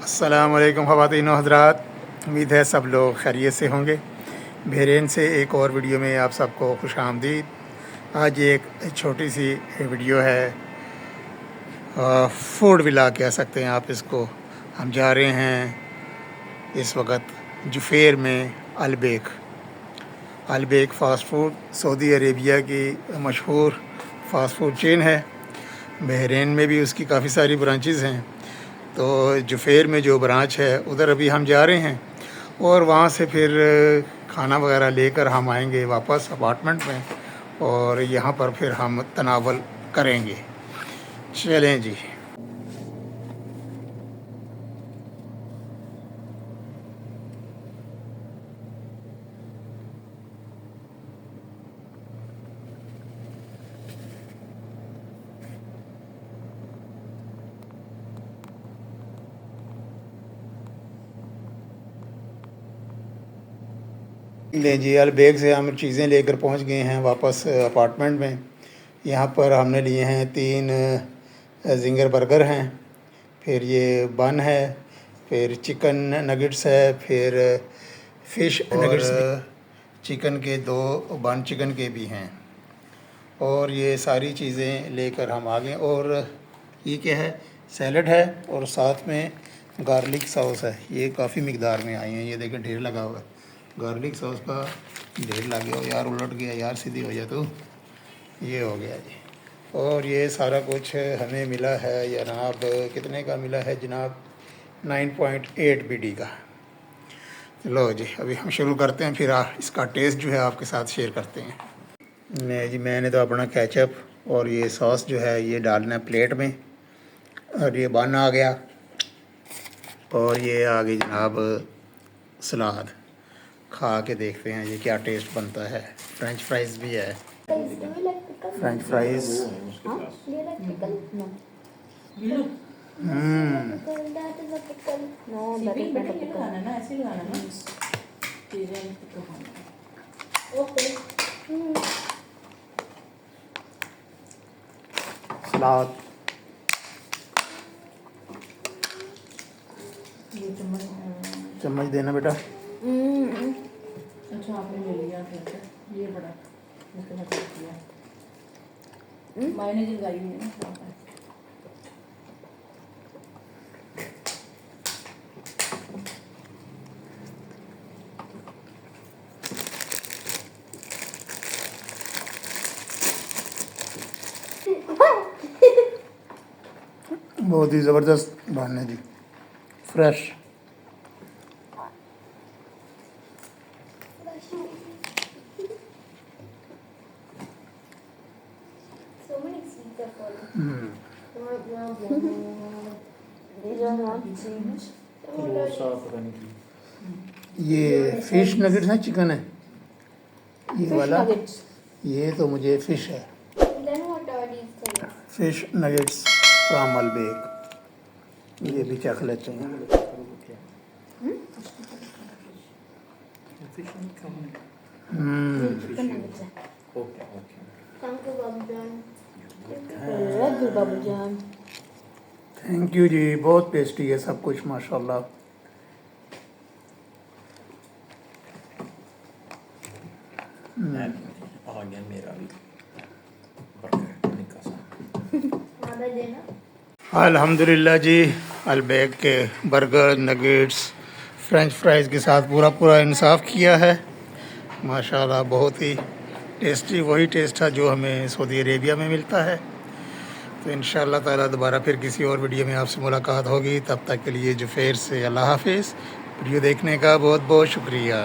अस्सलाम वालेकुम ख़वातीन व हज़रात, उम्मीद है सब लोग खैरियत से होंगे। बहरीन से एक और वीडियो में आप सबको खुश आमदीद। आज एक छोटी सी वीडियो है, फूड व्लॉग कह सकते हैं आप इसको। हम जा रहे हैं इस वक्त जुफेर में Al Baik fast food Saudi Arabia की मशहूर फ़ास्ट फूड चेन है। बहरीन में भी उसकी काफ़ी सारी ब्रांचेज़ हैं, तो जुफेर में जो ब्रांच है उधर अभी हम जा रहे हैं और वहाँ से फिर खाना वगैरह लेकर हम आएंगे वापस अपार्टमेंट में और यहाँ पर फिर हम तनावल करेंगे। चलें जी। ले जी, अलबेग से हम चीज़ें लेकर पहुंच गए हैं वापस अपार्टमेंट में। यहाँ पर हमने लिए हैं 3 जिंगर बर्गर हैं, फिर ये बन है, फिर चिकन नगेट्स है, फिर फ़िश नगेट्स, चिकन के 2 बन चिकन के भी हैं और ये सारी चीज़ें लेकर हम आ गए। और ये क्या है, सैलड है और साथ में गार्लिक सॉस है। ये काफ़ी मिकदार में आई हैं, ये देखें ढेर लगा हुआ है गार्लिक सॉस का, ढेर लगे हो यार। उलट गया यार, सीधी हो जाए तो ये हो गया जी। और ये सारा कुछ हमें मिला है जनाब, कितने का मिला है जनाब, 9.8 BD का। लो जी, अभी हम शुरू करते हैं, फिर इसका टेस्ट जो है आपके साथ शेयर करते हैं। नहीं जी, मैंने तो अपना केचप और ये सॉस जो है ये डालना है प्लेट में। और ये बन आ गया और ये आ गई जनाब सलाद। खा के देखते हैं ये क्या टेस्ट बनता है। फ्रेंच फ्राइज़ भी है, फ्रेंच फ्राइज़। सलाद चम्मच देना बेटा। अच्छा आपने ले लिया, फिर ये बड़ा इसके साथ किया मैंने लगाई हुई है ना। बहुत ही ज़बरदस्त बन है जी, फ्रेश। ये फ़िश नगेट्स हैं, चिकन है ये वाला। ये तो मुझे फ़िश है, फ़िश नगेट्स फ्रॉम अलबेक। ये भी चख लेते हैं। थैंक यू जी, बहुत टेस्टी है सब कुछ माशाल्लाह। आ गया मेरा भी अल्हम्दुलिल्लाह जी, अलबेक के बर्गर नगेट्स फ्रेंच फ्राइज़ के साथ पूरा इंसाफ किया है माशाल्लाह। बहुत ही टेस्टी, वही टेस्ट है जो हमें सऊदी अरेबिया में मिलता है। तो इंशाअल्लाह ताला दोबारा फिर किसी और वीडियो में आपसे मुलाकात होगी। तब तक के लिए जुफेर से अल्लाह हाफिज़। वीडियो देखने का बहुत बहुत शुक्रिया।